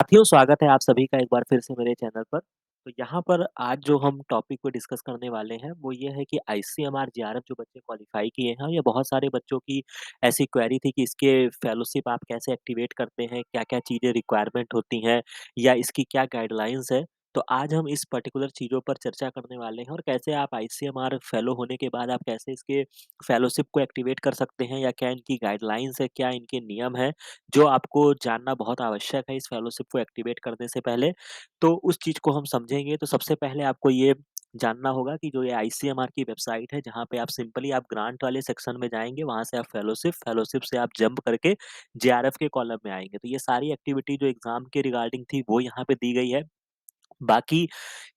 साथियों, स्वागत है आप सभी का एक बार फिर से मेरे चैनल पर। तो यहाँ पर आज जो हम टॉपिक को डिस्कस करने वाले हैं, वो ये है कि आईसीएमआर जेआरएफ जो बच्चे क्वालीफाई किए हैं, ये बहुत सारे बच्चों की ऐसी क्वेरी थी कि इसके फेलोशिप आप कैसे एक्टिवेट करते हैं, क्या-क्या चीज़ें रिक्वायरमेंट होती हैं या इसकी क्या गाइडलाइंस है। तो आज हम इस पर्टिकुलर चीज़ों पर चर्चा करने वाले हैं और कैसे आप आईसीएमआर फेलो होने के बाद आप कैसे इसके फेलोशिप को एक्टिवेट कर सकते हैं या क्या इनकी गाइडलाइंस है, क्या इनके नियम हैं जो आपको जानना बहुत आवश्यक है इस फेलोशिप को एक्टिवेट करने से पहले। तो उस चीज़ को हम समझेंगे तो सबसे पहले आपको ये जानना होगा कि जो ये आईसीएमआर की वेबसाइट है जहाँ पे आप सिंपली आप ग्रांट वाले सेक्शन में जाएँगे, वहाँ से आप फेलोशिप से आप जंप करके जेआरएफ के कॉलम में आएँगे। तो ये सारी एक्टिविटी जो एग्ज़ाम के रिगार्डिंग थी वो यहाँ पे दी गई है। बाकी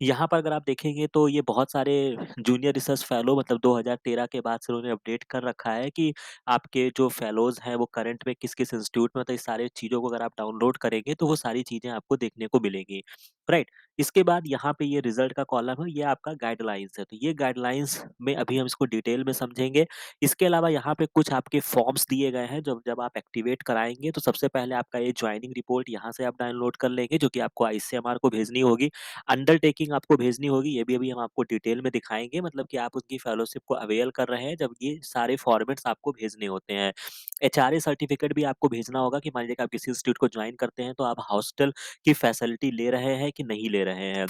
यहाँ पर अगर आप देखेंगे तो ये बहुत सारे जूनियर रिसर्च फेलो मतलब 2013 के बाद से उन्होंने अपडेट कर रखा है कि आपके जो फेलोज़ हैं वो करंट में किस-किस इंस्टीट्यूट में तो इस सारी चीज़ों को अगर आप डाउनलोड करेंगे तो वो सारी चीज़ें आपको देखने को मिलेंगी, राइट? इसके बाद यहाँ पे ये रिज़ल्ट का कॉलम है, ये आपका गाइडलाइंस है। तो ये गाइडलाइंस में अभी हम इसको डिटेल में समझेंगे। इसके अलावा यहाँ पे कुछ आपके फॉर्म्स दिए गए हैं जब जब आप एक्टिवेट कराएँगे तो सबसे पहले आपका ये जॉइनिंग रिपोर्ट यहाँ से आप डाउनलोड कर लेंगे जो कि आपको आईसीएमआर को भेजनी होगी। अंडरटेकिंग आपको भेजनी होगी, ये भी अभी हम आपको डिटेल में दिखाएँगे मतलब कि आप उनकी फेलोशिप को अवेल कर रहे हैं जब ये सारे फॉर्मेट्स आपको भेजने होते हैं। एचआरए सर्टिफिकेट भी आपको भेजना होगा कि मान लीजिए कि आप किसी इंस्टीट्यूट को जॉइन करते हैं तो आप हॉस्टल की फैसिलिटी ले रहे हैं कि नहीं ले रहे हैं।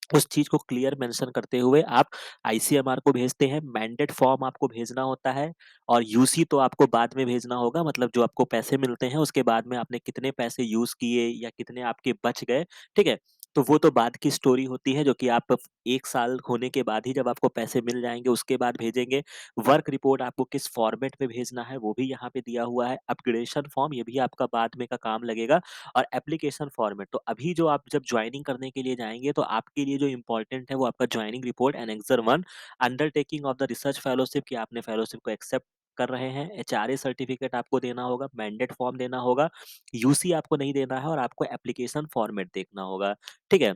उस चीज़ को क्लियर मेंशन करते हुए आप आईसीएमआर को भेजते हैं, मैंडेट फॉर्म आपको भेजना होता है और यूसी तो आपको बाद में भेजना होगा मतलब जो आपको पैसे मिलते हैं उसके बाद में आपने कितने पैसे यूज़ किए या कितने आपके बच गए, ठीक है? तो वो तो बाद की स्टोरी होती है जो कि आप 1 साल होने के बाद ही जब आपको पैसे मिल जाएँगे उसके बाद भेजेंगे। वर्क रिपोर्ट आपको किस फॉर्मेट में भेजना है वो भी यहाँ पे दिया हुआ है। अपग्रेडेशन फॉर्म ये भी आपका बाद में का काम लगेगा और एप्लीकेशन फॉर्मेट तो अभी जो आप जब जॉइनिंग करने के लिए जाएँगे तो आपके लिए जो इम्पोर्टेंट है वो आपका joining report annexure 1 undertaking of the research fellowship कि आपने फेलोशिप को एक्सेप्ट कर रहे हैं, एचआरए सर्टिफिकेट आपको देना होगा, मैंडेट फॉर्म देना होगा, यूसी आपको नहीं देना है और आपको एप्लीकेशन फॉर्मेट देखना होगा, ठीक है?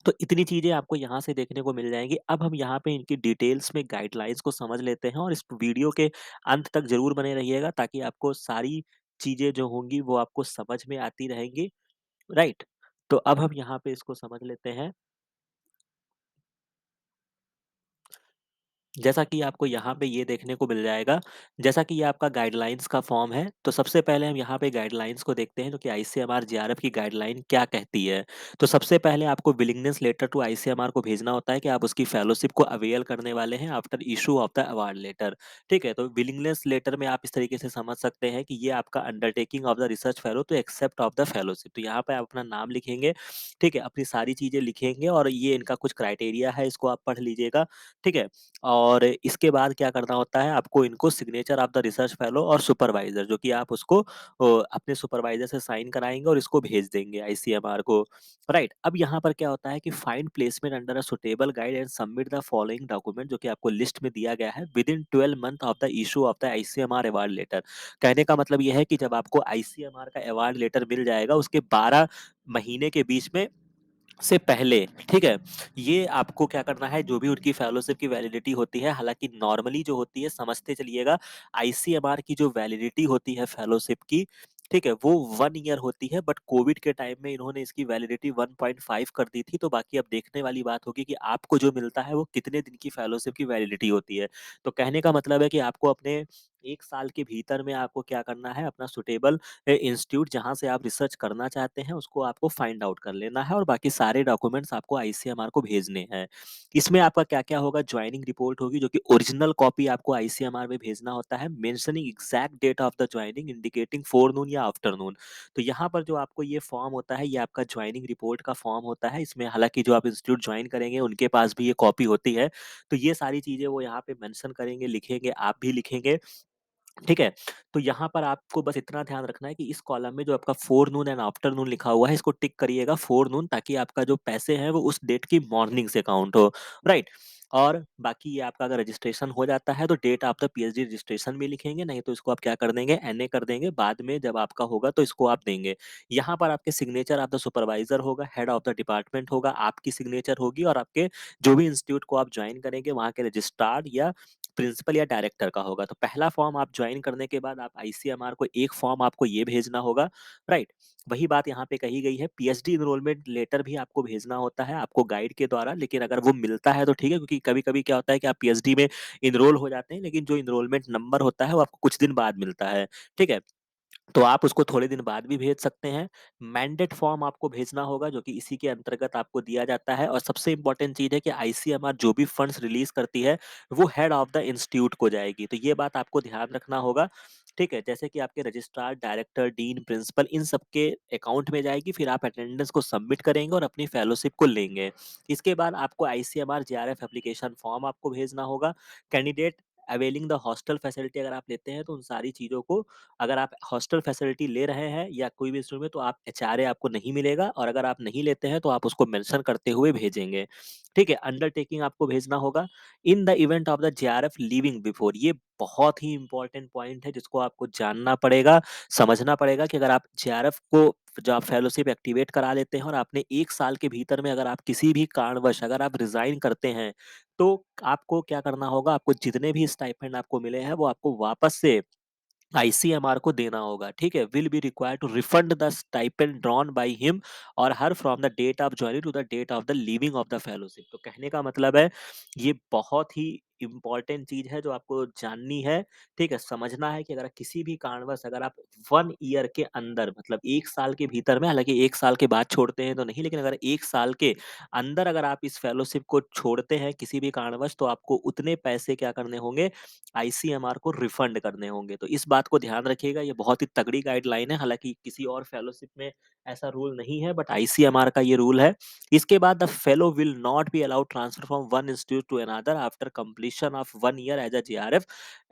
तो इतनी चीज़ें आपको यहाँ से देखने को मिल जाएँगी। अब हम यहाँ पे इनकी डिटेल्स में गाइडलाइंस को समझ लेते हैं और इस वीडियो के अंत तक ज़रूर बने रहिएगा ताकि आपको सारी चीज़ें जो होंगी वो आपको समझ में आती रहेंगी। राइट। तो अब हम यहाँ पे इसको समझ लेते हैं। जैसा कि आपको यहाँ पे ये देखने को मिल जाएगा, जैसा कि ये आपका गाइडलाइंस का फॉर्म है, तो सबसे पहले हम यहाँ पे गाइडलाइंस को देखते हैं, जो कि आईसीएमआर जेआरएफ की गाइडलाइन क्या कहती है। तो सबसे पहले आपको विलिंगनेस लेटर टू आईसीएमआर को भेजना होता है कि आप उसकी फेलोशिप को अवेल करने वाले हैं after issue of the award letter, ठीक है? तो विलिंगनेस लेटर में आप इस तरीके से समझ सकते हैं कि ये आपका undertaking of the research fellow to accept of the fellowship. तो यहाँ पे आप अपना नाम लिखेंगे, ठीक है? अपनी सारी चीज़ें लिखेंगे और ये इनका कुछ क्राइटेरिया है, इसको आप पढ़ लीजिएगा, ठीक है? और इसके बाद क्या करना होता है आपको इनको signature of the research fellow और सुपरवाइजर जो कि आप उसको अपने सुपरवाइजर से साइन कराएँगे और इसको भेज देंगे आईसीएमआर को, राइट? अब यहाँ पर क्या होता है कि find placement under a suitable guide and submit the following document जो कि आपको लिस्ट में दिया गया है within 12 month of the issue of the ICMR award letter. कहने का मतलब ये है कि जब आपको आईसीएमआर का अवार्ड लेटर मिल जाएगा उसके 12 महीने के बीच में से पहले, ठीक है? ये आपको क्या करना है, जो भी उनकी फेलोशिप की वैलिडिटी होती है, हालाँकि नॉर्मली जो होती है समझते चलिएगा, आईसीएमआर की जो वैलिडिटी होती है फेलोशिप की, ठीक है? वो 1 ईयर होती है बट कोविड के टाइम में इन्होंने इसकी वैलिडिटी 1.5 कर दी थी, तो बाकी अब देखने वाली बात होगी कि आपको जो मिलता है वो कितने दिन की फेलोशिप की वैलिडिटी होती है। तो कहने का मतलब है कि आपको अपने 1 साल के भीतर में आपको क्या करना है, अपना सूटेबल इंस्टीट्यूट जहाँ से आप रिसर्च करना चाहते हैं उसको आपको फाइंड आउट कर लेना है और बाकी सारे डॉक्यूमेंट्स आपको आईसीएमआर को भेजने हैं। इसमें आपका क्या-क्या होगा, जॉइनिंग रिपोर्ट होगी जो कि ओरिजिनल कॉपी आपको आईसीएमआर में भेजना होता है, mentioning exact date of the joining indicating forenoon या आफ्टरनून। तो यहाँ पर जो आपको ये फॉर्म होता है ये आपका जॉइनिंग रिपोर्ट का फॉर्म होता है। इसमें हालाँकि जो आप इंस्टीट्यूट जॉइन करेंगे उनके पास भी ये कॉपी होती है। तो ये सारी चीज़ें वो यहाँ पे मेंशन करेंगे, लिखेंगे, आप भी लिखेंगे। ठीक है? तो यहाँ पर आपको बस इतना ध्यान रखना है कि इस कॉलम में जो आपका फ़ोरनून एंड आफ्टरनून लिखा हुआ है, इसको टिक करिएगा फ़ोरनून ताकि आपका जो पैसे हैं, वो उस डेट की मॉर्निंग से काउंट हो, राइट? और बाकी ये आपका अगर रजिस्ट्रेशन हो जाता है, तो date of the PhD registration भी लिखेंगे, नहीं तो इसको आप क्या कर देंगे, एनए कर देंगे, बाद में जब आपका होगा तो इसको आप देंगे। यहाँ पर आपके सिग्नेचर ऑफ द सुपरवाइज़र होगा, हेड ऑफ द डिपार्टमेंट होगा, आपकी सिग्नेचर होगी और आपके जो भी इंस्टीट्यूट को आप जॉइन करेंगे, वहाँ के रजिस्ट्रार या प्रिंसिपल या डायरेक्टर का होगा। तो पहला फॉर्म आप ज्वाइन करने के बाद आप आईसीएमआर को एक फॉर्म आपको ये भेजना होगा, राइट? वही बात यहाँ पे कही गई है, पीएचडी एनरोलमेंट लेटर भी आपको भेजना होता है आपको गाइड के द्वारा, लेकिन अगर वो मिलता है तो ठीक है, क्योंकि कभी-कभी क्या होता है कि आप पीएचडी में एनरोल हो जाते हैं, लेकिन जो एनरोलमेंट नंबर होता है वो आपको कुछ दिन बाद मिलता है, ठीक है? तो आप उसको थोड़े दिन बाद भी भेज सकते हैं। मैंडेट फॉर्म आपको भेजना होगा जो कि इसी के अंतर्गत आपको दिया जाता है, और सबसे इम्पोर्टेंट चीज़ है कि आईसीएमआर जो भी फंड्स रिलीज़ करती है, वो हेड ऑफ द इंस्टीट्यूट को जाएगी। तो ये बात आपको ध्यान रखना होगा, ठीक है? जैसे कि आपके रजिस्ट्रार, डायरेक्टर, डीन, प्रिंसिपल इन सबके अकाउंट में जाएगी, फिर आप अटेंडेंस को सबमिट करेंगे और अपनी फेलोशिप को लेंगे। इसके बाद आपको आईसीएमआर जेआरएफ एप्लीकेशन फॉर्म आपको भेजना होगा। Candidate availing the hostel facility अगर आप लेते हैं तो उन सारी चीज़ों को, अगर आप हॉस्टल फैसिलिटी ले रहे हैं या कोई भी इंस्टीट्यूट में, तो आप एचआरए आपको नहीं मिलेगा, और अगर आप नहीं लेते हैं तो आप उसको मेंशन करते हुए भेजेंगे, ठीक है? अंडरटेकिंग आपको भेजना होगा। In the event of the JRF leaving before, ये बहुत ही इंपॉर्टेंट पॉइंट है जिसको आपको जानना पड़ेगा, समझना पड़ेगा कि अगर आप जेआरएफ को, जो आप फेलोशिप एक्टिवेट करा लेते हैं और आपने 1 साल के भीतर में अगर आप किसी भी कारणवश अगर आप रिज़ाइन करते हैं, तो आपको क्या करना होगा, आपको जितने भी स्टाइपेंड आपको मिले हैं वो आपको वापस से आईसीएमआर को देना होगा, ठीक है? Will be required to refund the stipend drawn by him or her from the date of joining to the date of the leaving of the fellowship. तो कहने का मतलब है, ये बहुत ही इम्पोर्टेंट चीज है जो आपको जाननी है, ठीक है? समझना है कि अगर किसी भी कारणवश अगर आप 1 ईयर के अंदर, मतलब 1 साल के भीतर में, हालांकि 1 साल के बाद छोड़ते हैं तो नहीं, लेकिन अगर 1 साल के अंदर अगर आप इस फेलोशिप को छोड़ते हैं किसी भी कारणवश, तो आपको उतने पैसे क्या करने होंगे, आईसीएमआर को रिफंड करने होंगे। तो इस बात को ध्यान रखिएगा, ये बहुत ही तगड़ी गाइडलाइन है, हालाँकि किसी और फेलोशिप में ऐसा रूल नहीं है, बट आईसीएमआर का ये रूल है। इसके बाद the fellow will not be allowed transfer from one institute to another after completion of 1 year as a JRF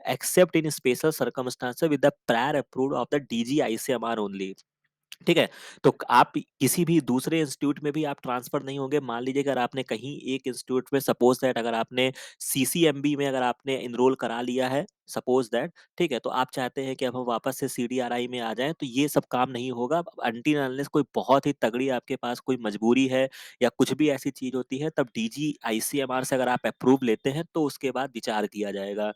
except in special circumstances with the prior approved of the DG ICMR only. ठीक है? तो आप किसी भी दूसरे institute में भी आप ट्रांसफ़र नहीं होंगे। मान लीजिए अगर आपने कहीं एक इंस्टीट्यूट में, सपोज़ दैट अगर आपने सीसीएमबी में अगर आपने एनरोल करा लिया है, सपोज़ दैट, ठीक है? तो आप चाहते हैं कि अब हम वापस से सीडीआरआई में आ जाएँ, तो ये सब काम नहीं होगा अनटिल अनलेस कोई बहुत ही तगड़ी आपके पास कोई मजबूरी है या कुछ भी ऐसी चीज़ होती है, तब डीजी आईसीएमआर से अगर आप अप्रूव लेते हैं, तो उसके बाद विचार किया जाएगा।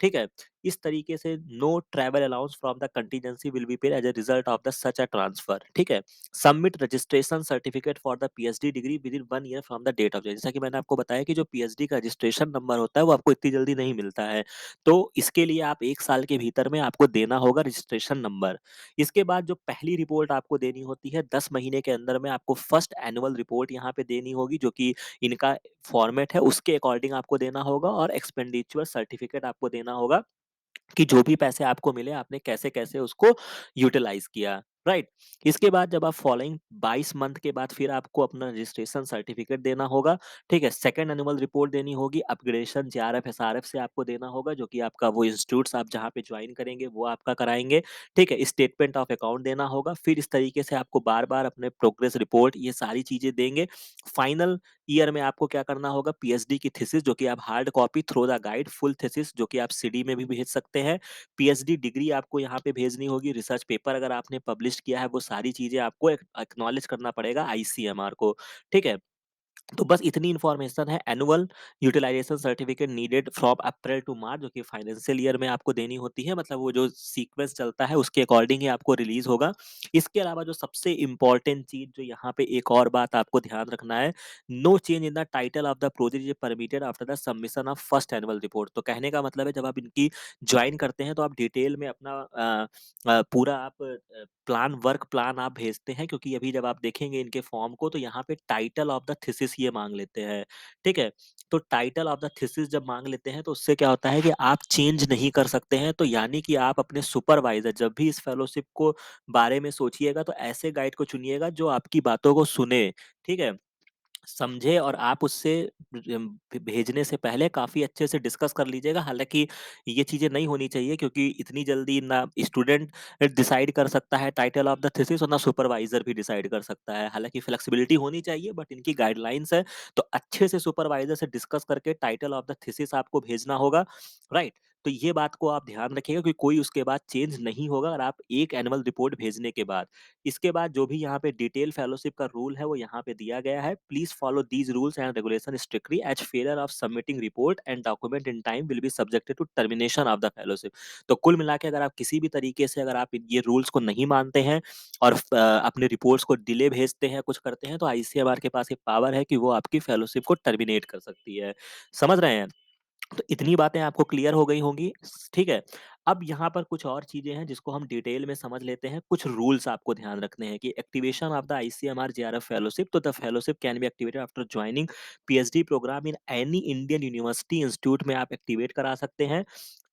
ठीक है? इस तरीके से no travel allowance from the contingency will be paid as a result of the such a transfer, ठीक है? Submit registration certificate for the PhD degree within 1 year from the date of, जैसा कि मैंने आपको बताया कि जो पीएचडी का रजिस्ट्रेशन नंबर होता है वो आपको इतनी जल्दी नहीं मिलता है। तो इसके लिए आप 1 साल के भीतर में आपको देना होगा रजिस्ट्रेशन नंबर। इसके बाद जो पहली रिपोर्ट आपको देनी होती है 10 महीने के अंदर में आपको फर्स्ट एनुअल रिपोर्ट यहाँ पे देनी होगी, जो कि इनका फॉर्मेट है उसके अकॉर्डिंग आपको देना होगा, और एक्सपेंडिचर सर्टिफिकेट आपको देना होगा कि जो भी पैसे आपको मिले आपने कैसे-कैसे उसको यूटिलाइज़ किया, राइट? इसके बाद जब आप फॉलोइंग 22 मंथ के बाद फिर आपको अपना रजिस्ट्रेशन सर्टिफिकेट देना होगा, ठीक है? सेकंड एनुअल रिपोर्ट देनी होगी, अपग्रेडेशन जेआरएफ, एसआरएफ से आपको देना होगा, जो कि आपका वो इंस्टीट्यूट्स आप जहाँ पे जॉइन करेंगे वो आपका कराएँगे, ठीक है? स्टेटमेंट ऑफ अकाउंट देना होगा, फिर इस तरीके से आपको बार-बार अपने प्रोग्रेस रिपोर्ट ये सारी चीज़ें देंगे। फाइनल ईयर में आपको क्या करना होगा, पीएचडी की थीसिस जो कि आप hard copy through the guide, full thesis जो कि आप सीडी में भी भेज सकते हैं। पीएचडी डिग्री आपको यहाँ पे भेजनी होगी, रिसर्च पेपर अगर आपने पब्लिश किया है वो सारी चीज़ें आपको एक्नॉलेज करना पड़ेगा आईसीएमआर को, ठीक है? तो बस इतनी इन्फॉर्मेशन है। Annual utilisation certificate needed from April to March, जो कि फाइनेंशियल ईयर में आपको देनी होती है, मतलब वो जो सीक्वेंस चलता है उसके अकॉर्डिंग ही आपको रिलीज होगा। इसके अलावा जो सबसे इम्पोर्टेंट चीज जो यहाँ पे एक और बात आपको ध्यान रखना है, no change in the title of the project is permitted after the submission of first annual report. तो कहने का मतलब है जब आप इनकी ज्वाइन करते हैं तो आप डिटेल में अपना पूरा आप प्लान, वर्क प्लान आप भेजते हैं, क्योंकि अभी जब आप देखेंगे इनके फॉर्म को तो यहाँ पे टाइटल ऑफ द थीसिस ये मांग लेते हैं, ठीक है? तो टाइटल ऑफ द थीसिस जब मांग लेते हैं तो उससे क्या होता है कि आप चेंज नहीं कर सकते हैं, तो यानी कि आप अपने सुपरवाइजर जब भी इस फेलोशिप को बारे में सोचिएगा तो ऐसे गाइड को चुनिएगा जो आपकी बातों को सुने, ठीक है? समझे, और आप उससे भेजने से पहले काफ़ी अच्छे से डिस्कस कर लीजिएगा। हालाँकि ये चीज़ें नहीं होनी चाहिए, क्योंकि इतनी जल्दी ना स्टूडेंट डिसाइड कर सकता है टाइटल ऑफ द थीसिस और ना सुपरवाइज़र भी डिसाइड कर सकता है। हालाँकि फ्लेक्सिबिलिटी होनी चाहिए, बट इनकी गाइडलाइंस है, तो अच्छे से सुपरवाइज़र से डिस्कस करके टाइटल ऑफ द थीसिस आपको भेजना होगा, राइट? तो ये बात को आप ध्यान रखिएगा कि कोई उसके बाद चेंज नहीं होगा और आप एक एनुअल रिपोर्ट भेजने के बाद। इसके बाद जो भी यहाँ पे डिटेल फेलोशिप का रूल है वो यहाँ पे दिया गया है। Please follow these rules and regulation strictly as failure of submitting report and document in time will be subjected to termination of the fellowship. तो कुल मिला के अगर आप किसी भी तरीके से अगर आप ये रूल्स को नहीं मानते हैं और अपने रिपोर्ट्स को डिले भेजते हैं, कुछ करते हैं, तो आईसीएमआर के पास ये पावर है कि वो आपकी फेलोशिप को टर्मिनेट कर सकती है। समझ रहे हैं? तो इतनी बातें आपको क्लियर हो गई होंगी, ठीक है? अब यहाँ पर कुछ और चीज़ें हैं जिसको हम डिटेल में समझ लेते हैं। कुछ रूल्स आपको ध्यान रखने हैं कि activation of the ICMR JRF fellowship, तो the fellowship can be activated after joining PhD programme in any Indian university institute में आप एक्टिवेट करा सकते हैं।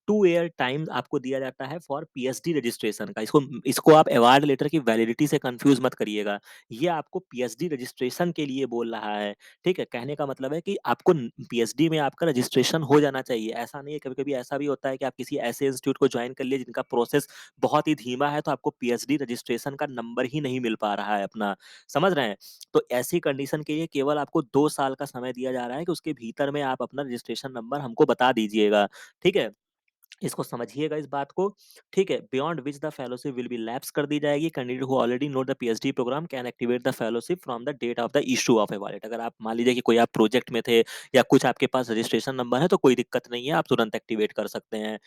2 ईयर टाइम आपको दिया जाता है फॉर पीएचडी रजिस्ट्रेशन का। इसको इसको आप अवार्ड लेटर की वैलिडिटी से कंफ्यूज मत करिएगा। ये आपको पीएचडी रजिस्ट्रेशन के लिए बोल रहा है, ठीक है? कहने का मतलब है कि आपको पीएचडी में आपका रजिस्ट्रेशन हो जाना चाहिए। ऐसा नहीं है, कभी-कभी ऐसा भी होता है कि आप किसी ऐसे इंस्टीट्यूट को जॉइन कर लिए जिनका प्रोसेस बहुत ही धीमा है, तो आपको पीएचडी रजिस्ट्रेशन का नंबर ही नहीं मिल पा रहा है अपना, समझ रहे हैं? तो ऐसी कंडीशन के लिए केवल आपको 2 साल का समय दिया जा रहा है कि उसके भीतर में आप अपना रजिस्ट्रेशन नंबर हमको बता दीजिएगा, ठीक है? इसको समझिएगा इस बात को, ठीक है? Beyond which the fellowship will be lapse कर दी जाएगी। Candidate who already know the PhD program can activate the fellowship from the date of the issue of a wallet. अगर आप मान लीजिए कि कोई आप प्रोजेक्ट में थे या कुछ आपके पास रजिस्ट्रेशन नंबर है तो कोई दिक्कत नहीं है, आप तुरंत एक्टिवेट कर सकते हैं,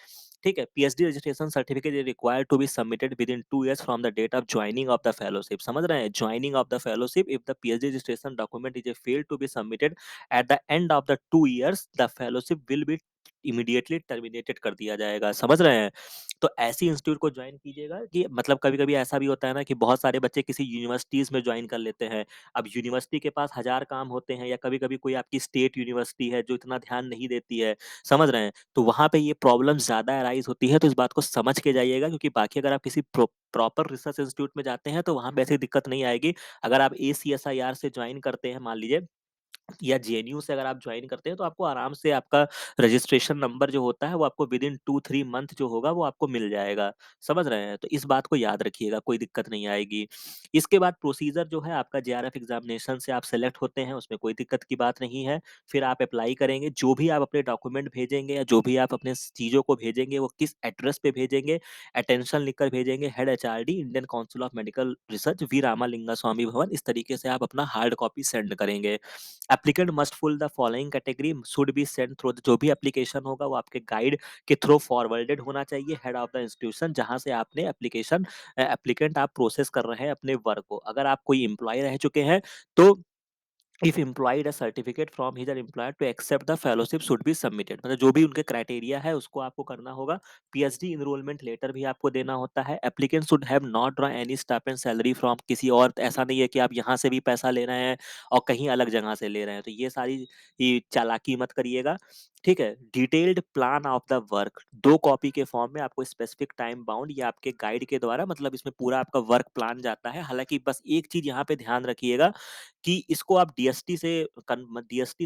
ठीक है? PhD registration certificate is required to be submitted within 2 years from the date of joining of the fellowship. समझ रहे हैं? Joining of the fellowship, if the PhD registration document is a failed to be submitted at the end of the 2 years, the fellowship will be immediately terminated कर दिया जाएगा। समझ रहे हैं? तो ऐसी इंस्टीट्यूट को जॉइन कीजिएगा कि मतलब कभी-कभी ऐसा भी होता है ना कि बहुत सारे बच्चे किसी यूनिवर्सिटीज़ में जॉइन कर लेते हैं। अब यूनिवर्सिटी के पास हज़ार काम होते हैं या कभी-कभी कोई आपकी स्टेट यूनिवर्सिटी है जो इतना ध्यान नहीं देती है, समझ रहे हैं? तो वहाँ पे ये प्रॉब्लम ज़्यादा अराइज़ होती है, तो इस बात को समझ के जाइएगा, क्योंकि बाकी अगर आप किसी प्रॉपर रिसर्च इंस्टीट्यूट में जाते हैं तो वहाँ पे ऐसी दिक्कत नहीं आएगी। अगर आप एसीएसआईआर से जॉइन करते हैं मान लीजिए, या जेएनयू से अगर आप जॉइन करते हैं तो आपको आराम से आपका रजिस्ट्रेशन नंबर जो होता है वो आपको विद इन 2-3 मंथ जो होगा वो आपको मिल जाएगा। समझ रहे हैं? तो इस बात को याद रखिएगा, कोई दिक्कत नहीं आएगी। इसके बाद प्रोसीजर जो है आपका जेआरएफ एग्ज़ामिनेशन से आप सेलेक्ट होते हैं, उसमें कोई दिक्कत की बात नहीं है। फिर आप अप्लाई करेंगे, जो भी आप अपने डॉक्यूमेंट भेजेंगे या जो भी आप अपने चीज़ों को भेजेंगे वो किस एड्रेस पे भेजेंगे, अटेंशन लिखकर भेजेंगे, head HRD Indian Council of Medical Research V Ramalinga Swami Bhawan, इस तरीके से आप अपना हार्ड कॉपी सेंड करेंगे। Applicant must full the following category should be send through, जो भी एप्लीकेशन होगा वो आपके गाइड के थ्रू फॉरवर्डेड होना चाहिए हेड ऑफ द इंस्टीट्यूशन जहां से आपने एप्लीकेंट आप प्रोसेस कर रहे हैं अपने वर्क को। अगर आप कोई एम्प्लॉय रह चुके हैं तो if employed a certificate from his employer to accept the fellowship should be submitted, मतलब जो भी उनके क्राइटेरिया है उसको आपको करना होगा। पीएचडी इनरोलमेंट लेटर भी आपको देना होता है। Applicant should have not draw any stipend salary from किसी और, ऐसा नहीं है कि आप यहाँ से भी पैसा ले रहे हैं और कहीं अलग जगह से ले रहे हैं, तो ये सारी ये चालाकी मत करिएगा, ठीक है? Detailed plan of the work 2 copy के फॉर्म में आपको स्पेसिफिक टाइम बाउंड या आपके गाइड के द्वारा, मतलब इसमें पूरा आपका वर्क प्लान जाता है। हालांकि बस एक चीज यहाँ पे ध्यान रखिएगा कि इसको आप डीएसटी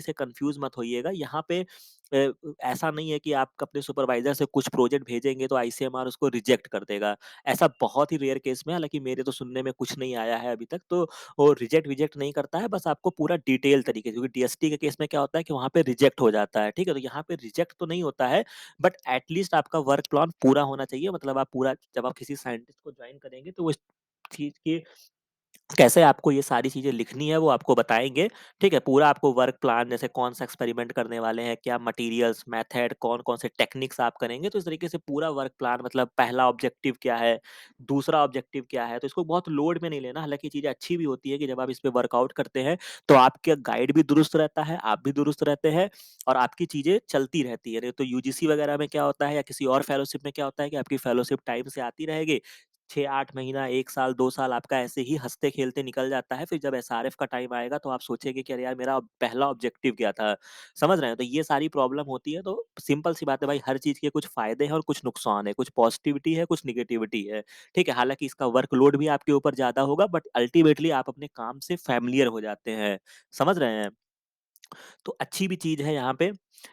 से कंफ्यूज मत होइएगा। यहाँ पे ऐसा नहीं है कि आप अपने सुपरवाइजर से कुछ प्रोजेक्ट भेजेंगे तो आईसीएमआर उसको रिजेक्ट कर देगा। ऐसा बहुत ही रेयर केस में, हालांकि मेरे तो सुनने में कुछ नहीं आया है अभी तक, तो वो रिजेक्ट विजेक्ट नहीं करता है, बस आपको पूरा डिटेल तरीके से, क्योंकि डीएसटी के केस में क्या होता है कि वहाँ पे रिजेक्ट हो जाता है, ठीक है? तो यहाँ पे रिजेक्ट तो नहीं होता है, बट एटलीस्ट आपका वर्क प्लान पूरा होना चाहिए। मतलब आप पूरा, जब आप किसी साइंटिस्ट को ज्वाइन करेंगे तो वो इस चीज की कैसे आपको ये सारी चीज़ें लिखनी है वो आपको बताएँगे, ठीक है? पूरा आपको वर्क प्लान, जैसे कौन-सा एक्सपेरिमेंट करने वाले हैं, क्या मटीरियल्स, मेथड, कौन-कौन से टेक्निक्स आप करेंगे, तो इस तरीके से पूरा वर्क प्लान, मतलब पहला ऑब्जेक्टिव क्या है, दूसरा ऑब्जेक्टिव क्या है, तो इसको बहुत लोड में नहीं लेना। हालाँकि चीज़ें अच्छी भी होती है कि जब आप इस पे वर्कआउट करते हैं, तो आपका गाइड भी दुरुस्त रहता है, आप भी दुरुस्त रहते हैं और आपकी चीज़ें चलती रहती है। नहीं तो यूजीसी वगैरह में क्या होता है या किसी और फेलोशिप में क्या होता है कि आपकी फेलोशिप टाइम से आती रहेगी, 6-8 महीना, 1 साल, 2 साल आपका ऐसे ही हँसते-खेलते निकल जाता है। फिर जब एसआरएफ का टाइम आएगा तो आप सोचेंगे कि अरे यार, मेरा पहला ऑब्जेक्टिव क्या था? समझ रहे हैं? तो ये सारी प्रॉब्लम होती है। तो सिंपल सी बात है भाई, हर चीज़ के कुछ फ़ायदे हैं और कुछ नुकसान है, कुछ पॉज़िटिविटी है, कुछ नेगेटिविटी है। ठीक है? हालाँकि इसका वर्कलोड भी आपके ऊपर ज़्यादा होगा, बट अल्टीमेटली आप अपने काम से फ़ैमिलियर हो जाते हैं। समझ रहे हैं? तो अच्छी भी चीज़ है यहाँ पे।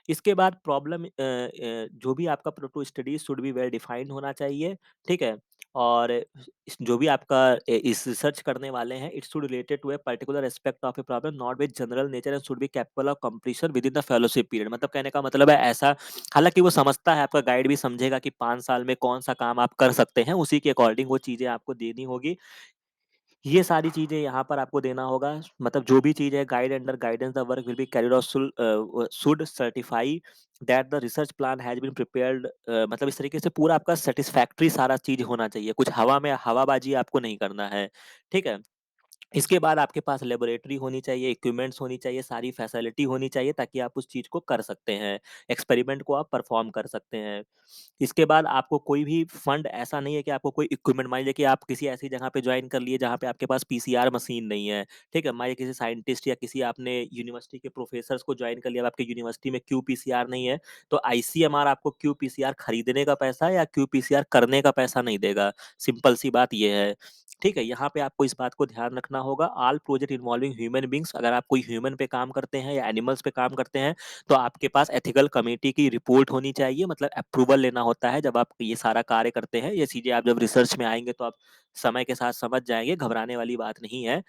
इसके बाद प्रॉब्लम जो भी आपका प्रोतो studies should be well defined होना चाहिए, ठीक है? और जो भी आपका इस रिसर्च करने वाले हैं, it should related to a particular aspect of a problem, not with general nature, and should be capable of completion within the fellowship period. मतलब कहने का मतलब है ऐसा, हालांकि वो समझता है, आपका गाइड भी समझेगा कि 5 साल में कौन सा काम आप कर सकते हैं, उसी के अकॉर्डिंग वो चीजें आपको देनी होगी। ये सारी चीजें यहाँ पर आपको देना होगा। मतलब जो भी चीज है, guide under guidance the work will be carried out should certify that the research plan has been prepared. मतलब इस तरीके से पूरा आपका सेटिस्फैक्ट्री सारा चीज होना चाहिए, कुछ हवा में हवाबाजी आपको नहीं करना है। ठीक है। इसके बाद आपके पास लेबोरेटरी होनी चाहिए, इक्विपमेंट्स होनी चाहिए, सारी फैसिलिटी होनी चाहिए, ताकि आप उस चीज़ को कर सकते हैं, एक्सपेरिमेंट को आप परफॉर्म कर सकते हैं। इसके बाद आपको कोई भी फंड ऐसा नहीं है कि आपको कोई इक्विपमेंट, मान लीजिए कि आप किसी ऐसी जगह पे ज्वाइन कर लिए जहाँ पे आपके पास पीसीआर मशीन नहीं है, ठीक है? मान लीजिए किसी साइंटिस्ट या किसी आपने यूनिवर्सिटी के प्रोफेसर्स को ज्वाइन कर लिया, अब आपकी यूनिवर्सिटी में क्यूपीसीआर नहीं है, तो आईसीएमआर आपको क्यूपीसीआर खरीदने का पैसा या क्यूपीसीआर करने का पैसा नहीं देगा। सिंपल सी बात ये है। ठीक है, यहाँ पे आपको इस बात को ध्यान रखना होगा। All project involving human beings, अगर आप कोई ह्यूमन पे काम करते हैं या एनिमल्स पे काम करते हैं, तो आपके पास एथिकल कमेटी की रिपोर्ट होनी चाहिए, मतलब अप्रूवल लेना होता है जब आप ये सारा कार्य करते हैं। ये चीजें आप जब रिसर्च में आएंगे तो आप समय के साथ समझ जाएंगे, घबराने वाली बात नहीं है।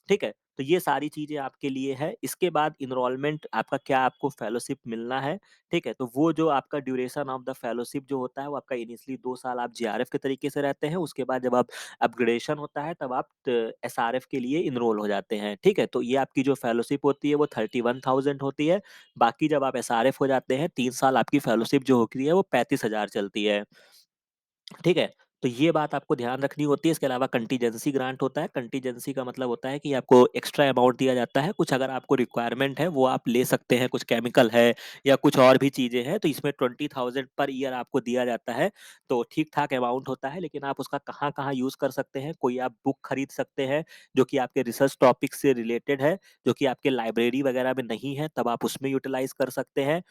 ठीक है। तो ये सारी चीजें आपके लिए है। इसके बाद इनरोलमेंट आपका क्या, आपको फेलोशिप मिलना है। ठीक है, तो वो जो आपका ड्यूरेशन ऑफ द फेलोशिप जो होता है, वो आपका इनिशियली 2 साल आप जेआरएफ के तरीके से रहते हैं। उसके बाद जब आप अपग्रेडेशन होता है, तब आप एसआरएफ के लिए इनरोल हो जाते हैं। ठीक है, तो ये आपकी जो फेलोशिप होती है वो 31,000 होती है। बाकी जब आप एसआरएफ हो जाते हैं, 3 साल आपकी फेलोशिप जो होती है वो 35,000 चलती है। ठीक है। तो ये बात आपको ध्यान रखनी होती है। इसके अलावा कंटीजेंसी ग्रांट होता है। कंटीजेंसी का मतलब होता है कि आपको एक्स्ट्रा अमाउंट दिया जाता है, कुछ अगर आपको रिक्वायरमेंट है वो आप ले सकते हैं, कुछ केमिकल है या कुछ और भी चीजें हैं, तो इसमें 20,000 पर ईयर आपको दिया जाता है। तो ठीक ठाक अमाउंट होता है, लेकिन आप उसका कहाँ कहाँ यूज कर सकते हैं, कोई आप बुक खरीद सकते हैं जो कि आपके रिसर्च टॉपिक से रिलेटेड है, जो कि आपके लाइब्रेरी वगैरह में नहीं है, तब आप उसमें यूटिलाइज कर सकते हैं।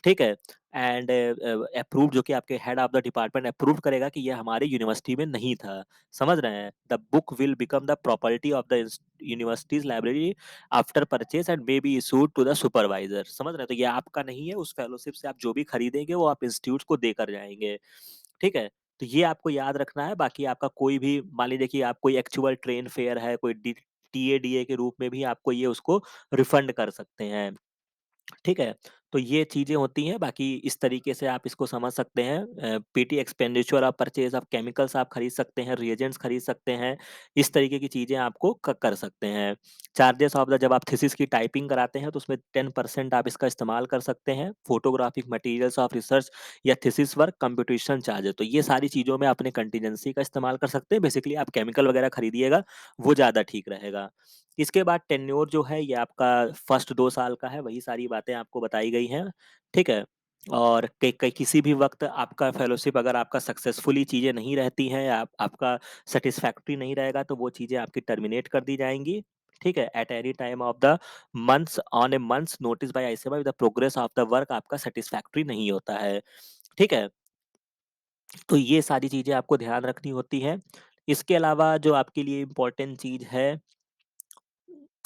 ठीक है। एंड अप्रूव, जो कि आपके head of the department approve करेगा कि ये हमारे यूनिवर्सिटी में नहीं था। समझ रहे हैं? The book will become the property of the university's library after purchase and may be issued to the supervisor. समझ रहे हैं? तो ये आपका नहीं है, उस फेलोशिप से आप जो भी खरीदेंगे वो आप इंस्टीट्यूट को देकर जाएंगे। ठीक है। तो ये आपको याद रखना है। बाकी आपका कोई भी, मान लीजिए कि आप कोई एक्चुअल ट्रेन फेयर है, कोई टीएडीए के रूप में भी आपको ये उसको रिफंड कर सकते हैं। ठीक है। तो ये चीजें होती हैं। बाकी इस तरीके से आप इसको समझ सकते हैं। PT expenditure of purchase of chemicals आप खरीद सकते हैं, रिएजेंट्स खरीद सकते हैं, इस तरीके की चीजें आपको कर सकते हैं। चार्जेस ऑफ द, जब आप थीसिस की टाइपिंग कराते हैं तो उसमें 10% आप इसका इस्तेमाल कर सकते हैं। फोटोग्राफिक मटेरियल्स ऑफ रिसर्च या थीसिस वर्क, कंप्यूटेशन चार्जेस, तो ये सारी चीजों में अपने कंटीजेंसी का इस्तेमाल कर सकते हैं। बेसिकली आप केमिकल वगैरह खरीदिएगा, वो ज्यादा ठीक रहेगा। इसके बाद टेन्योर जो है, ये आपका फर्स्ट 2 साल का है, वही सारी बातें आपको बताई गई हैं। ठीक है। और किसी भी वक्त आपका फेलोशिप, अगर आपका सक्सेसफुली चीज़ें नहीं रहती हैं, आपका सेटिस्फैक्ट्री नहीं रहेगा, तो वो चीज़ें आपकी टर्मिनेट कर दी जाएंगी। ठीक है। At any time of the months, on A months notice bye ICMR, the progress of the work आपका सेटिस्फैक्ट्री नहीं होता है। ठीक है। तो ये सारी चीज़ें आपको ध्यान रखनी होती है। इसके अलावा जो आपके लिए इम्पोर्टेंट चीज़ है,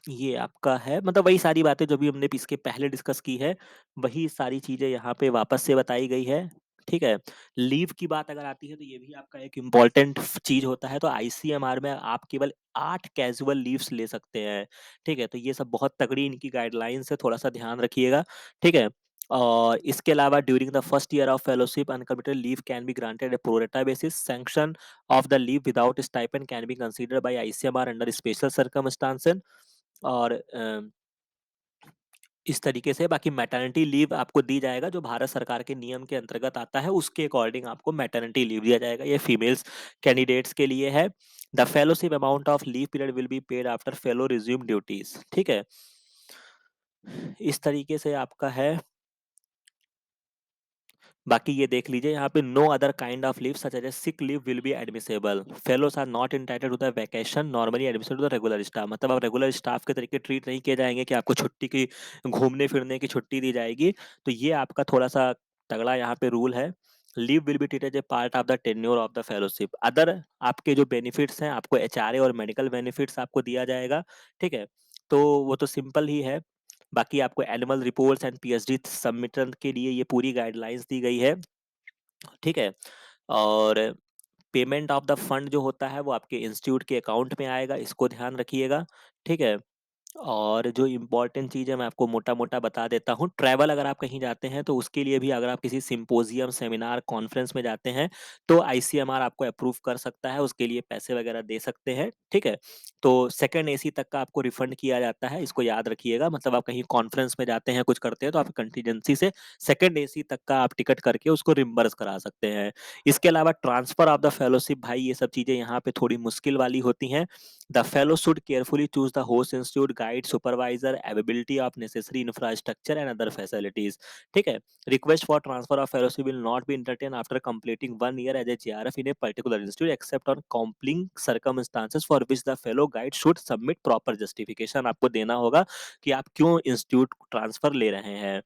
ये आपका है, मतलब वही सारी बातें जो भी हमने इसके पहले डिस्कस की है, वही सारी चीजें यहाँ पे वापस से बताई गई है। ठीक है। लीव की बात अगर आती है, तो ये भी आपका एक इम्पॉर्टेंट चीज होता है। तो आईसीएमआर में आप केवल 8 कैजुअल लीव्स ले सकते हैं। ठीक है। तो ये सब बहुत तगड़ी इनकी गाइडलाइंस है, थोड़ा सा ध्यान रखिएगा। ठीक है। और इसके अलावा during the first year of fellowship uncommitted leave can be granted A pro rata basis, sanction of the leave without stipend can be considered bye ICMR under special circumstances. और इस तरीके से बाकी मैटरनिटी लीव आपको दी जाएगा, जो भारत सरकार के नियम के अंतर्गत आता है, उसके अकॉर्डिंग आपको मैटरनिटी लीव दिया जाएगा। ये फीमेल्स कैंडिडेट्स के लिए है। The fellowship amount of leave period will be paid after fellow resume duties. ठीक है। इस तरीके से आपका है। बाकी ये देख लीजिए यहाँ पे, no other kind of leave such as sick leave will be admissible, fellows are not entitled to the vacation normally admissible to the regular staff. मतलब आप रेगुलर स्टाफ के तरीके ट्रीट नहीं किए जाएंगे कि आपको छुट्टी की, घूमने फिरने की छुट्टी दी जाएगी। तो ये आपका थोड़ा सा तगड़ा यहाँ पे रूल है। Leave will be treated A part of the tenure of the fellowship. Other आपके जो बेनिफिट्स हैं, आपको एचआरए और मेडिकल बेनिफिट्स आपको दिया जाएगा। ठीक है। तो वो तो सिंपल ही है। बाकी आपको animal reports and PhD submission के लिए ये पूरी गाइडलाइंस दी गई है। ठीक है। और पेमेंट ऑफ द फंड जो होता है वो आपके इंस्टीट्यूट के अकाउंट में आएगा, इसको ध्यान रखिएगा, ठीक है? और जो इम्पोर्टेंट चीज़ है मैं आपको मोटा-मोटा बता देता हूँ। ट्रैवल अगर आप कहीं जाते हैं तो उसके लिए भी अगर आप किसी सिम्पोज़ियम, सेमिनार, कॉन्फ्रेंस में जाते हैं तो आईसीएमआर आपको अप्रूव कर सकता है, उसके लिए पैसे वगैरह दे सकते हैं, ठीक है? तो सेकंड एसी तक का आपको रिफंड किया जाता है, इसको याद रखिएगा। मतलब आप कहीं कॉन्फ्रेंस में जाते हैं, कुछ करते हैं तो आप कंटीजेंसी से सेकंड एसी तक का आप टिकट करके उसको रिम्बर्स करा सकते हैं। इसके अलावा ट्रांसफर ऑफ द फेलोशिप भाई ये सब चीज़ें यहाँ पे थोड़ी मुश्किल वाली होती हैं। The fellow should carefully choose the host institute, guide, supervisor, availability of necessary infrastructure and other facilities. ठीक है? Request for transfer of fellowship will not be entertained after completing 1 year as a JRF in a particular institute except on compelling circumstances for which the fellow guide should submit proper justification. आपको देना होगा कि आप क्यों institute transfer ले रहे हैं।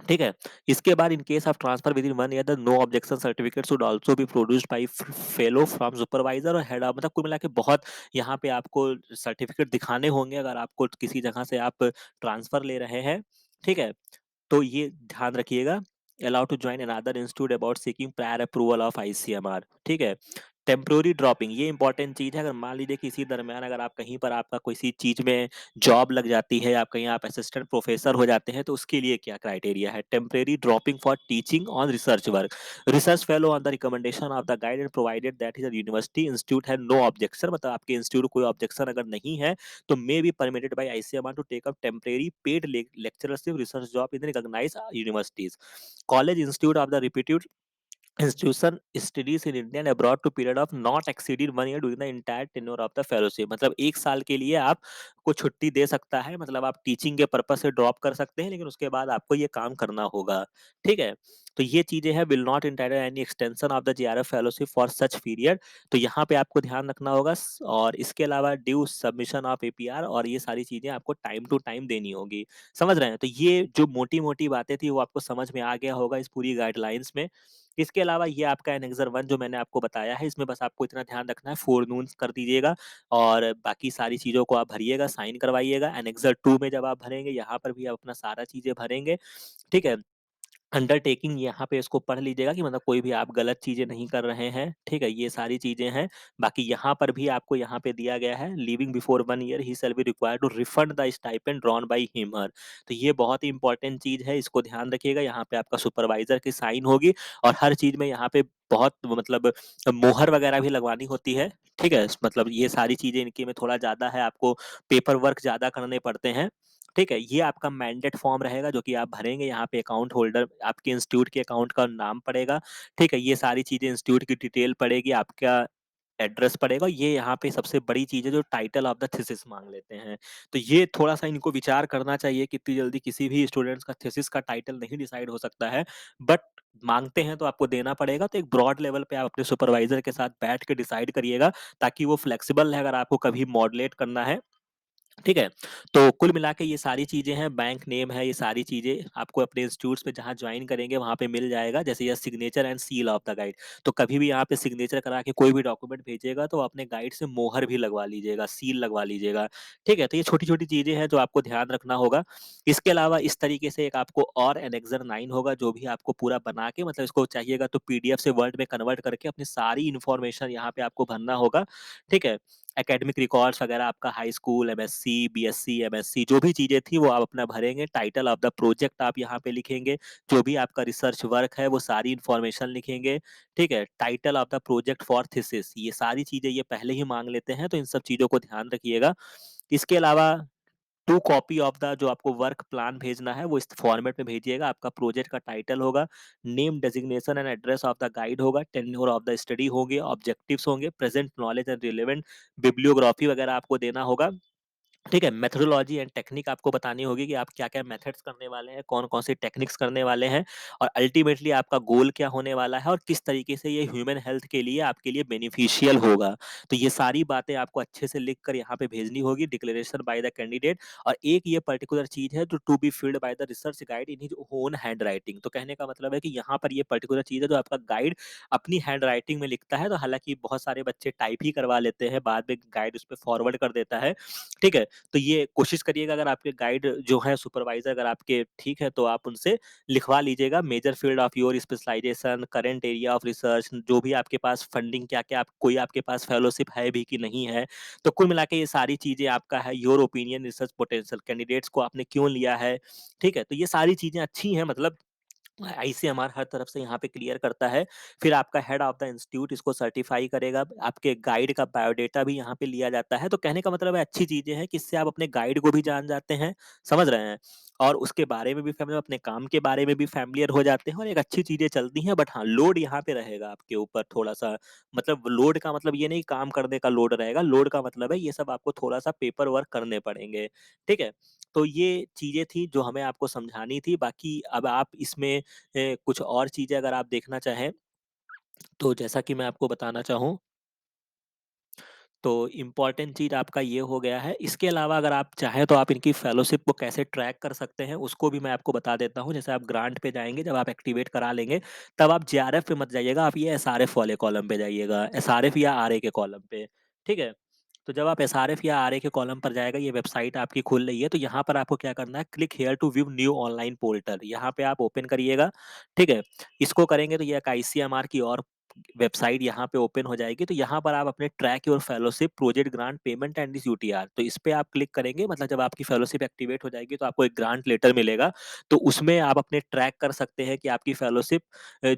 ठीक है? इसके बाद in case of transfer within 1 year the no objection certificate should also be produced by fellow from supervisor और हेड ऑफ मतलब कुल मिला के बहुत यहाँ पे आपको सर्टिफिकेट दिखाने होंगे अगर आपको किसी जगह से आप ट्रांसफर ले रहे हैं, ठीक है? तो ये ध्यान रखिएगा। Allow to join another institute about seeking prior approval of ICMR, ठीक है? टेम्परेरी ड्रॉपिंग ये इंपॉर्टेंट चीज़ है। अगर मान लीजिए कि इसी दरमियान अगर आप कहीं पर आपका किसी चीज़ में जॉब लग जाती है, आप कहीं आप असिस्टेंट प्रोफेसर हो जाते हैं, तो उसके लिए क्या क्राइटेरिया है? Temporary dropping for teaching on research work. Research fellow on the recommendation of the guide and provided that is university institute है नो ऑब्जेक्शन मतलब आपके इंस्टीट्यूट कोई ऑब्जेक्शन अगर नहीं है, तो may be permitted by ICMR to take up temporary paid lectureship research job in recognised universities. College institute of the repeated institution studies in India and abroad to period of not exceeded 1 year during the entire tenure of the fellowship मतलब 1 साल के लिए आप को छुट्टी दे सकता है मतलब आप टीचिंग के पर्पज से ड्रॉप कर सकते हैं लेकिन उसके बाद आपको ये काम करना होगा, ठीक है? तो ये चीजें हैं will not entitle any extension of the JRF fellowship for such period. तो यहाँ पे आपको ध्यान रखना होगा और इसके अलावा ड्यू सबमिशन ऑफ एपीआर और ये सारी चीजें आपको टाइम टू टाइम देनी होगी। समझ रहे हैं? तो ये जो मोटी मोटी बातें थी वो आपको समझ में आ गया होगा इस पूरी गाइडलाइंस में। इसके अलावा ये आपका एनेक्सर 1 जो मैंने आपको बताया है, इसमें बस आपको इतना ध्यान रखना है फ़ोरनून्स कर दीजिएगा और बाकी सारी चीज़ों को आप भरिएगा, साइन करवाइएगा। एनेक्सर 2 में जब आप भरेंगे, यहाँ पर भी आप अपना सारा चीज़ें भरेंगे, ठीक है? अंडरटेकिंग यहाँ पे इसको पढ़ लीजिएगा कि मतलब कोई भी आप गलत चीज़ें नहीं कर रहे हैं, ठीक है? ये सारी चीज़ें हैं। बाकी यहाँ पर भी आपको यहाँ पे दिया गया है लीविंग बिफोर 1 ईयर ही shall be required to refund the stipend drawn by him her. तो ये बहुत ही इंपॉर्टेंट चीज़ है, इसको ध्यान रखिएगा। यहाँ पे आपका सुपरवाइज़र की साइन होगी और हर चीज़ में यहाँ पे बहुत मतलब मोहर वगैरह भी लगवानी होती है, ठीक है? मतलब ये सारी चीज़ें इनके में थोड़ा ज़्यादा है, आपको पेपर वर्क ज़्यादा करने पड़ते हैं। ठीक है? ये आपका मैंडेट फॉर्म रहेगा जो कि आप भरेंगे, यहाँ पे अकाउंट होल्डर आपके इंस्टीट्यूट के अकाउंट का नाम पड़ेगा, ठीक है? ये सारी चीज़ें इंस्टीट्यूट की डिटेल पड़ेगी, आपका एड्रेस पड़ेगा। ये यहाँ पे सबसे बड़ी चीज़ है जो टाइटल ऑफ द थीसिस माँग लेते हैं। तो ये थोड़ा-सा इनको विचार करना चाहिए कि इतनी जल्दी किसी भी स्टूडेंट्स का थीसिस का टाइटल नहीं डिसाइड हो सकता है, बट माँगते हैं तो आपको देना पड़ेगा। तो एक ब्रॉड लेवल पे आप अपने सुपरवाइज़र के साथ बैठ के डिसाइड करिएगा ताकि वो फ्लेक्सिबल रहे अगर आपको कभी मॉडरेट करना है, ठीक है? तो कुल मिला के ये सारी चीज़ें हैं, बैंक नेम है, ये सारी चीज़ें आपको अपने इंस्टीट्यूट्स में जहाँ जॉइन करेंगे वहाँ पे मिल जाएगा, जैसे ये signature and seal of the guide. तो कभी भी यहाँ पे सिग्नेचर करा के कोई भी डॉक्यूमेंट भेजिएगा तो अपने गाइड से मोहर भी लगवा लीजिएगा, सील लगवा लीजिएगा, ठीक है? तो ये छोटी-छोटी चीज़ें हैं जो आपको ध्यान रखना होगा। इसके अलावा इस तरीके से एक आपको और एनेक्सर 9 होगा जो भी आपको पूरा बना के मतलब इसको चाहिएगा तो पीडीएफ से वर्ड में कन्वर्ट करके अपनी सारी इन्फॉर्मेशन यहाँ पे आपको भरना होगा, ठीक है? एकेडमिक रिकॉर्ड्स वगैरह आपका high school, MSc, BSc, MSc जो भी चीज़ें थी वो आप अपना भरेंगे। टाइटल ऑफ द प्रोजेक्ट आप यहाँ पे लिखेंगे, जो भी आपका रिसर्च वर्क है वो सारी इन्फॉर्मेशन लिखेंगे, ठीक है? Title of the project for thesis ये सारी चीज़ें ये पहले ही माँग लेते हैं, तो इन सब चीज़ों को ध्यान रखिएगा। इसके अलावा 2 कॉपी ऑफ द जो आपको वर्क प्लान भेजना है वो इस फॉर्मेट में भेजिएगा। आपका प्रोजेक्ट का टाइटल होगा, name, designation and address of the guide होगा, टेन्योर ऑफ द स्टडी होंगे, ऑब्जेक्टिव्स होंगे, present knowledge and relevant bibliography वगैरह आपको देना होगा। ठीक है, मेथोडोलॉजी एंड टेक्निक आपको बतानी होगी कि आप क्या-क्या मेथड्स करने वाले हैं, कौन-कौन से टेक्निक्स करने वाले हैं और अल्टीमेटली आपका गोल क्या होने वाला है और किस तरीके से ये ह्यूमन हेल्थ के लिए आपके लिए बेनिफिशियल होगा। तो ये सारी बातें आपको अच्छे से लिख कर यहाँ पे भेजनी होगी डिक्लेरेशन बाय द कैंडिडेट और एक ये पर्टिकुलर चीज़ है जो to be filled by the research guide in his own handwriting. तो कहने का मतलब है कि यहाँ पर ये पर्टिकुलर चीज़ है जो आपका गाइड अपनी हैंडराइटिंग में लिखता है, तो हालाँकि बहुत सारे बच्चे टाइप ही करवा लेते हैं, बाद में गाइड उस पे फॉरवर्ड कर देता है, ठीक है? तो ये कोशिश करिएगा अगर आपके गाइड जो है सुपरवाइज़र अगर आपके ठीक है तो आप उनसे लिखवा लीजिएगा major field of your specialisation, current area of research जो भी आपके पास फंडिंग क्या-क्या आप कोई आपके पास फेलोशिप है भी कि नहीं है। तो कुल मिला के ये सारी चीज़ें आपका है your opinion research potential candidates को आपने क्यों लिया है, ठीक है? तो ये सारी चीज़ें अच्छी हैं मतलब आईसीएमआर हर तरफ से यहाँ पे क्लियर करता है। फिर आपका हेड ऑफ द इंस्टीट्यूट इसको सर्टिफ़ाई करेगा। आपके गाइड का बायोडाटा भी यहाँ पे लिया जाता है। तो कहने का मतलब है अच्छी चीज़ें हैं कि इससे आप अपने गाइड को भी जान जाते हैं, समझ रहे हैं? और उसके बारे में भी फ़ैमिलियर अपने काम के बारे में भी फ़ैमिलियर हो जाते हैं और एक अच्छी चीज़ें चलती हैं। बट हाँ, लोड यहाँ पे रहेगा आपके ऊपर थोड़ा-सा मतलब लोड का मतलब ये नहीं काम करने का लोड रहेगा। लोड का मतलब है ये सब आपको थोड़ा-सा पेपर वर्क करने पड़ेंगे, ठीक है? तो ये चीज़ें थी जो हमें आपको समझानी थी। बाकी अब आप इसमें कुछ और चीज़ें अगर आप देखना चाहें, तो जैसा कि मैं आपको बताना चाहूँ, तो इम्पोर्टेंट चीज़ आपका ये हो गया है। इसके अलावा अगर आप चाहें तो आप इनकी फेलोशिप को कैसे ट्रैक कर सकते हैं, उसको भी मैं आपको बता देता हूँ। जैसे आप ग्रांट पे जाएँगे, जब आप एक्टिवेट करा लेंगे, तब आप जेआरएफ पे मत जाइएगा, आप ये एसआरएफ वाले कॉलम पे जाइएगा, एसआरएफ या आरए के कॉलम पे, ठीक है? तो जब आप एसआरएफ या आरए के कॉलम पर जाएगा, ये वेबसाइट आपकी खुल रही है, तो यहाँ पर आपको क्या करना है, click here to view new online portal, यहाँ पे आप ओपन करिएगा, ठीक है? इसको करेंगे तो ये एक आईसीएमआर की और वेबसाइट यहाँ पे ओपन हो जाएगी तो यहाँ पर आप अपने track your fellowship project grant payment and this UTR तो इस पे आप क्लिक करेंगे मतलब जब आपकी फेलोशिप एक्टिवेट हो जाएगी तो आपको एक ग्रांट लेटर मिलेगा तो उसमें आप अपने ट्रैक कर सकते हैं कि आपकी फेलोशिप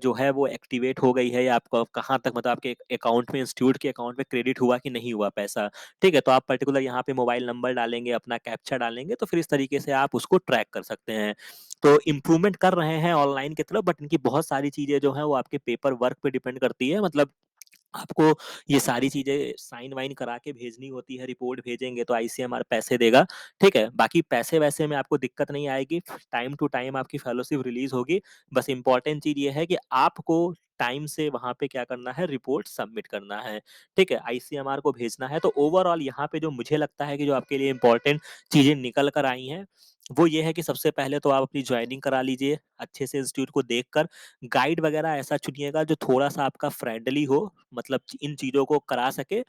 जो है वो एक्टिवेट हो गई है या आपको कहाँ तक मतलब आपके अकाउंट में इंस्टीट्यूट के अकाउंट में क्रेडिट हुआ कि नहीं हुआ पैसा ठीक है तो आप पर्टिकुलर यहाँ पे मोबाइल नंबर डालेंगे अपना कैप्चा डालेंगे तो फिर इस तरीके से आप उसको ट्रैक कर सकते हैं तो इम्प्रूवमेंट कर रहे हैं ऑनलाइन की तरफ बट इनकी बहुत सारी चीज़ें जो हैं वो आपके पेपर वर्क पे डिपेंड करती है मतलब आपको ये सारी चीज़ें साइन वाइन करा के भेजनी होती है, रिपोर्ट भेजेंगे तो आईसीएमआर पैसे देगा, ठीक है? बाकी पैसे-वैसे में आपको दिक्कत नहीं आएगी, टाइम टू टाइम आपकी फेलोशिप रिलीज़ होगी। बस इम्पोर्टेंट चीज़ ये है कि आपको टाइम से वहाँ पे क्या करना है, रिपोर्ट सबमिट करना है, ठीक है? आईसीएमआर को भेजना है। तो ओवरऑल यहाँ पे जो मुझे लगता है कि जो आपके लिए इम्पोर्टेंट चीज़ें निकल कर आई हैं, वो ये है कि सबसे पहले तो आप अपनी जॉइनिंग करा लीजिए, अच्छे से इंस्टीट्यूट को देखकर। गाइड वगैरह ऐसा चुनिएगा जो थोड़ा-सा आपका फ्रेंडली हो, मतलब इन चीज़ों को करा सके,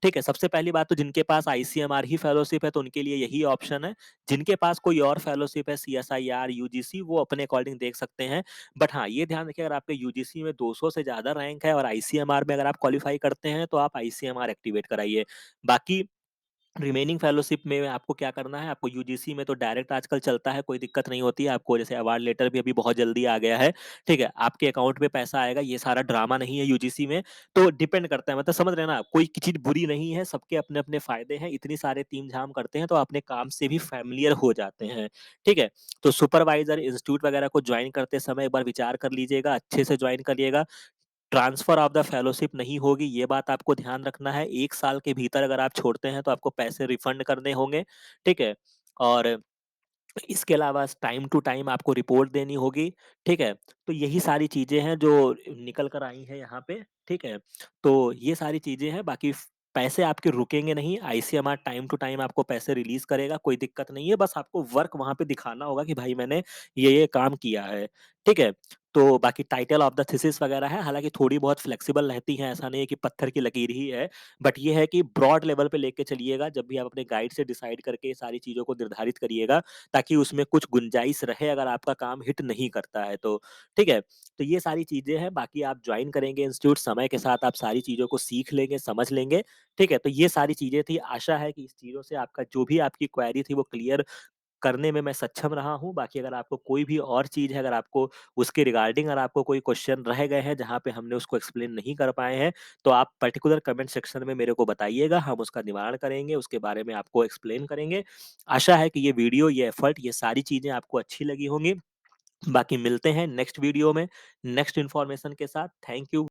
ठीक है? सबसे पहली बात तो जिनके पास आईसीएमआर ही फेलोशिप है तो उनके लिए यही ऑप्शन है। जिनके पास कोई और फेलोशिप है सीएसआईआर, यूजीसी वो अपने अकॉर्डिंग देख सकते हैं। बट हाँ, ये ध्यान रखिए अगर आपके यूजीसी में 200 से ज़्यादा रैंक है और आईसीएमआर में अगर आप क्वालीफाई करते हैं तो आप आईसीएमआर एक्टिवेट कराइए। बाकी रिमेनिंग फेलोशिप में आपको क्या करना है, आपको यूजीसी में तो डायरेक्ट आजकल चलता है, कोई दिक्कत नहीं होती है। आपको जैसे अवार्ड लेटर भी अभी बहुत जल्दी आ गया है, ठीक है? आपके अकाउंट में पैसा आएगा, ये सारा ड्रामा नहीं है यूजीसी में। तो डिपेंड करता है, मतलब समझ रहे हैं ना? कोई चीज़ बुरी नहीं है, सबके अपने-अपने फ़ायदे हैं। इतनी सारे तीम-झाम करते हैं, तो अपने काम से भी फ़ैमिलियर हो जाते हैं, ठीक है? तो सुपरवाइज़र, इंस्टीट्यूट वगैरह को जॉइन करते समय एक बार विचार कर लीजिएगा, अच्छे से जॉइन करिएगा। ट्रांसफर ऑफ द फेलोशिप नहीं होगी, ये बात आपको ध्यान रखना है। 1 साल के भीतर अगर आप छोड़ते हैं, तो आपको पैसे रिफंड करने होंगे, ठीक है? और इसके अलावा टाइम टू टाइम आपको रिपोर्ट देनी होगी, ठीक है? तो यही सारी चीज़ें हैं जो निकल कर आई हैं यहाँ पे, ठीक है? तो ये सारी चीज़ें हैं, बाकी पैसे आपके रुकेंगे नहीं, आईसीएमआर टाइम टू टाइम आपको पैसे रिलीज़ करेगा, कोई दिक्कत नहीं है, बस आपको वर्क वहाँ पे दिखाना होगा कि भाई मैंने ये काम किया है, ठीक है? तो बाकी टाइटल ऑफ द थीसिस वगैरह है, हालाँकि थोड़ी बहुत फ्लेक्सिबल रहती हैं, ऐसा नहीं है कि पत्थर की लकीर ही है। बट ये है कि ब्रॉड लेवल पे लेके चलिएगा, जब भी आप अपने गाइड से डिसाइड करके ये सारी चीज़ों को निर्धारित करिएगा, ताकि उसमें कुछ गुंजाइश रहे अगर आपका काम हिट नहीं करता है तो, ठीक है? तो ये सारी चीज़ें हैं, बाकी आप जॉइन करेंगे इंस्टीट्यूट, समय के साथ आप सारी चीज़ों को सीख लेंगे, समझ लेंगे, ठीक है? तो ये सारी चीज़ें थी, आशा है कि इस चीज़ों से आपका जो भी आपकी क्वेरी थी वो क्लियर करने में मैं सक्षम रहा हूँ। बाकी अगर आपको कोई भी और चीज़ है, अगर आपको उसके रिगार्डिंग अगर आपको कोई क्वेश्चन रह गए हैं, जहाँ पे हमने उसको एक्सप्लेन नहीं कर पाए हैं, तो आप पर्टिकुलर कमेंट सेक्शन में मेरे को बताइएगा, हम उसका निवारण करेंगे, उसके बारे में आपको एक्सप्लेन करेंगे। आशा है कि ये वीडियो, ये एफर्ट, ये सारी चीज़ें आपको अच्छी लगी होंगी। बाकी मिलते हैं नेक्स्ट वीडियो में, नेक्स्ट इन्फॉर्मेशन के साथ। Thank you.